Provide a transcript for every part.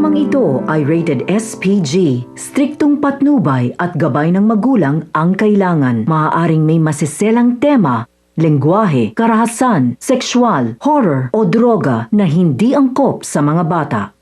Programang ito ay rated SPG. Striktong patnubay at gabay ng magulang ang kailangan. Maaaring may masiselang tema, lengguwahe, karahasan, sexual, horror o droga na hindi angkop sa mga bata.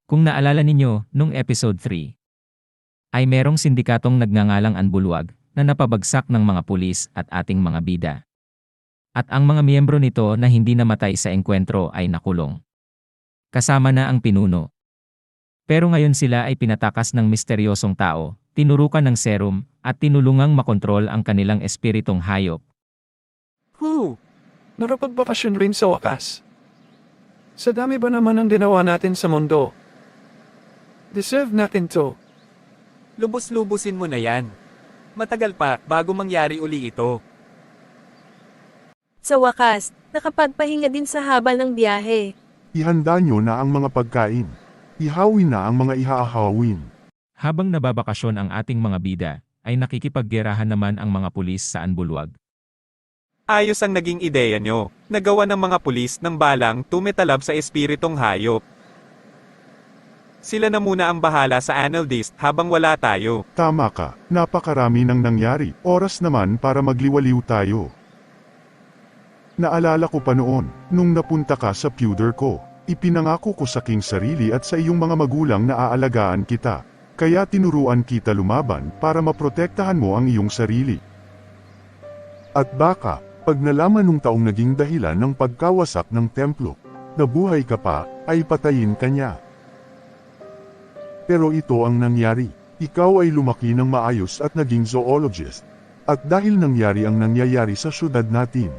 Kung naalala ninyo, nung episode 3, ay merong sindikatong nagngangalang Anbuluwag na napabagsak ng mga pulis at ating mga bida. At ang mga miyembro nito na hindi namatay sa engkwentro ay nakulong. Kasama na ang pinuno. Pero ngayon sila ay pinatakas ng misteryosong tao, tinurukan ng serum, at tinulungang makontrol ang kanilang espiritong hayop. Narapagbakasyon rin sa wakas. Sa dami ba naman ang ginawa natin sa mundo? Deserve natin to. Lubos-lubusin mo na yan. Matagal pa bago mangyari uli ito. Sa wakas, nakapagpahinga din sa haba ng biyahe. Ihanda nyo na ang mga pagkain. Ihawin na ang mga ihaahawin. Habang nababakasyon ang ating mga bida, ay nakikipaggerahan naman ang mga pulis sa Anbuluwag. Ayos ang naging ideya nyo. Nagawa ng mga pulis ng balang tumetalab sa espiritong hayop. Sila na muna ang bahala sa Analdist habang wala tayo. Tama ka, napakarami nang nangyari. Oras naman para magliwaliw tayo. Naalala ko pa noon, nung napunta ka sa pewder ko. Ipinangako ko sa aking sarili at sa iyong mga magulang na aalagaan kita. Kaya tinuruan kita lumaban para maprotektahan mo ang iyong sarili. At baka, pag nalaman nung taong naging dahilan ng pagkawasak ng templo, nabuhay ka pa, ay patayin ka niya. Pero ito ang nangyari. Ikaw ay lumaki ng maayos at naging zoologist. At dahil nangyari ang nangyayari sa syudad natin,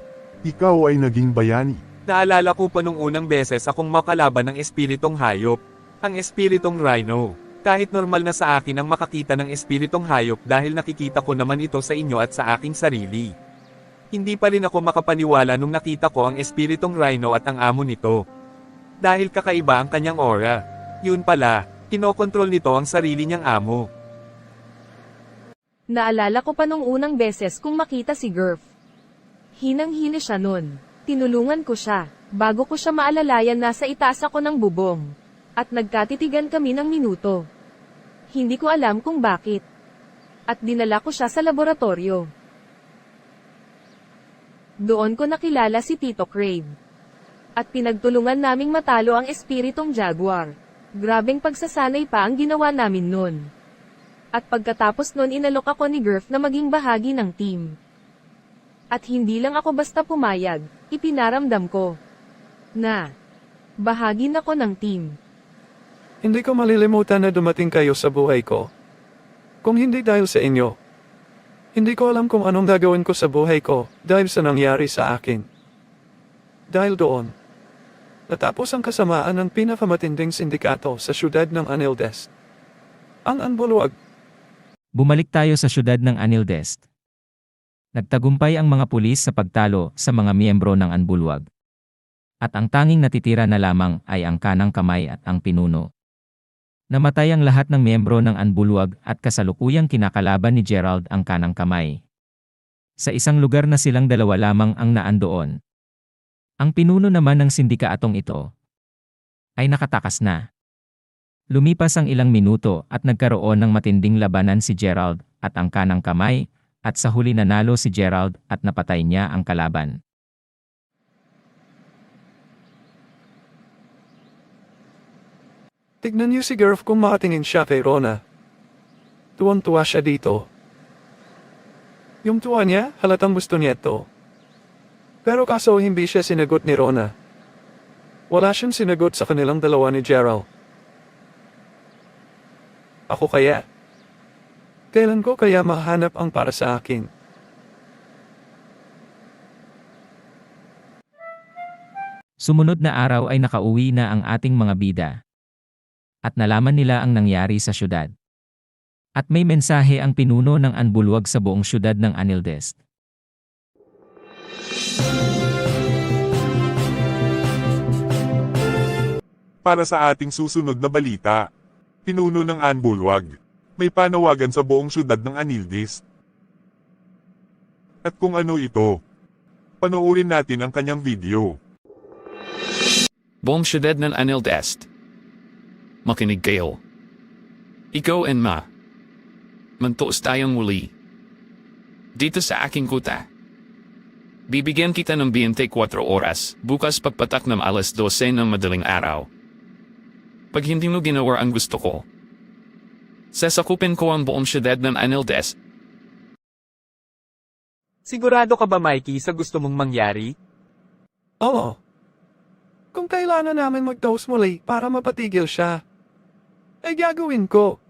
ikaw ay naging bayani. Naalala ko pa nung unang beses akong makalaban ng espiritong hayop. Ang espiritong rhino. Kahit normal na sa akin ang makakita ng espiritong hayop dahil nakikita ko naman ito sa inyo at sa aking sarili. Hindi pa rin ako makapaniwala nung nakita ko ang espiritong rhino at ang amo nito. Dahil kakaiba ang kanyang aura. Yun pala, kinokontrol nito ang sarili niyang amo. Naalala ko pa nung unang beses kung makita si Gurf. Hinang-hini siya nun. Tinulungan ko siya. Bago ko siya maalalayan nasa itaas ako ng bubong. At nagkatitigan kami ng minuto. Hindi ko alam kung bakit. At dinala ko siya sa laboratorio. Doon ko nakilala si Tito Crave. At pinagtulungan naming matalo ang espiritong jaguar. Grabeng pagsasanay pa ang ginawa namin nun. At pagkatapos nun inalok ako ni Girth na maging bahagi ng team. At hindi lang ako basta pumayag, ipinaramdam ko na bahagi na ko ng team. Hindi ko malilimutan na dumating kayo sa buhay ko. Kung hindi dahil sa inyo, hindi ko alam kung anong gagawin ko sa buhay ko dahil sa nangyari sa akin. Dahil doon, natapos ang kasamaan ng pinakamatinding sindikato sa syudad ng Anildest. Ang Anbuluag. Bumalik tayo sa syudad ng Anildest. Nagtagumpay ang mga pulis sa pagtalo sa mga miyembro ng Anbuluag. At ang tanging natitira na lamang ay ang kanang kamay at ang pinuno. Namatay ang lahat ng miyembro ng Anbuluag at kasalukuyang kinakalaban ni Gerald ang kanang kamay. Sa isang lugar na silang dalawa lamang ang naandoon. Ang pinuno naman ng sindikaatong ito ay nakatakas na. Lumipas ang ilang minuto at nagkaroon ng matinding labanan si Gerald at ang kanang kamay at sa huli nanalo si Gerald at napatay niya ang kalaban. Tignan niyo si Girth kung makatingin siya kay Rona. Tuwang-tuwa siya dito. Yung tuwa niya, halatang gusto niya ito. Pero kaso hindi siya sinagot ni Rona. Wala siyang sinagot sa kanilang dalawa ni Gerald. Ako kaya? Kailan ko kaya mahanap ang para sa akin? Sumunod na araw ay nakauwi na ang ating mga bida. At nalaman nila ang nangyari sa syudad. At may mensahe ang pinuno ng Anbuluag sa buong syudad ng Anildest. Para sa ating susunod na balita, pinuno ng Anbuluag, may panawagan sa buong syudad ng Anildest. At kung ano ito, panoorin natin ang kanyang video. Buong syudad ng Anildest. Makinig kayo. Ikaw and Ma. Mantos tayong muli. Dito sa aking kuta. Bibigyan kita ng 24 oras, bukas pagpatak ng alas 12 ng madaling araw. Pag hindi mo ginawa ang gusto ko, sasakupin ko ang buong syudad ng Anildest. Sigurado ka ba, Mikey, sa gusto mong mangyari? Oo. Kung kailangan namin mag-toast muli para mapatigil siya, ay gagawin ko.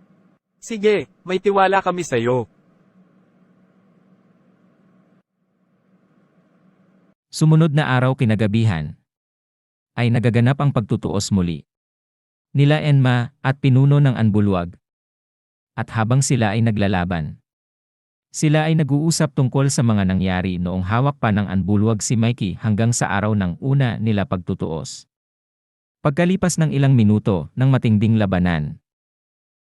Sige, may tiwala kami sa'yo. Sumunod na araw kinagabihan, ay nagaganap ang pagtutuos muli. Nila Enma at pinuno ng Anbuluag. At habang sila ay naglalaban, sila ay nag-uusap tungkol sa mga nangyari noong hawak pa ng Anbuluag si Mikey hanggang sa araw ng una nila pagtutuos. Pagkalipas ng ilang minuto ng matinding labanan,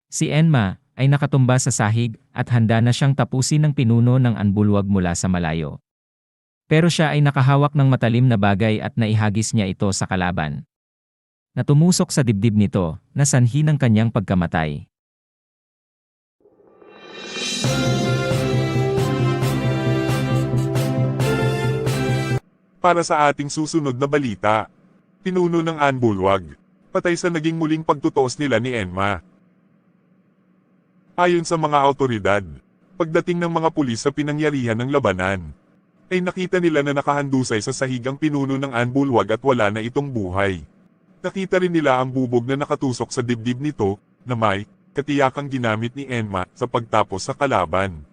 si Enma ay nakatumba sa sahig at handa na siyang tapusin ng pinuno ng Anbuluag mula sa malayo. Pero siya ay nakahawak ng matalim na bagay at naihagis niya ito sa kalaban. Natumusok sa dibdib nito na sanhi ng kanyang pagkamatay. Para sa ating susunod na balita, pinuno ng Anbuluag, patay sa naging muling pagtutuos nila ni Enma. Ayon sa mga awtoridad, pagdating ng mga pulis sa pinangyarihan ng labanan, ay nakita nila na nakahandusay sa sahigang pinuno ng Anbuluag at wala na itong buhay. Nakita rin nila ang bubog na nakatusok sa dibdib nito, na may katiyakang ginamit ni Enma sa pagtapos sa kalaban.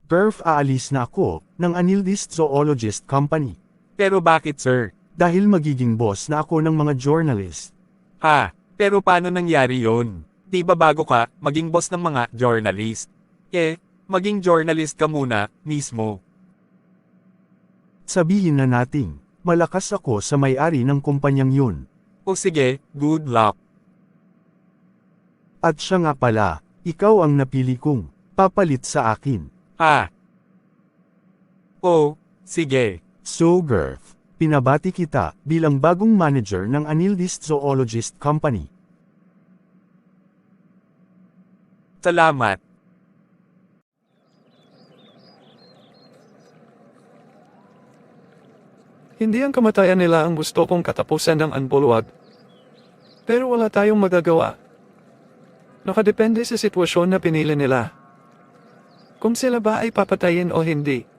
Perf, aalis na ako ng Anildest Zoologist Company. Pero bakit, sir? Dahil magiging boss na ako ng mga journalist. Ha? Pero paano nangyari yon? Di ba bago ka, maging boss ng mga journalist? Maging journalist ka muna, mismo. Sabihin na nating, malakas ako sa may-ari ng kumpanyang yun. O sige, good luck. At siya nga pala, ikaw ang napili kong papalit sa akin. Ha? Oh, sige. So Girth, pinabati kita bilang bagong manager ng Anildest Zoologist Company. Salamat. Hindi ang kamatayan nila ang gusto kong katapusan ng Anbuluwag. Pero wala tayong magagawa. Nakadepende sa sitwasyon na pinili nila. Kung sila ba ay papatayin o hindi.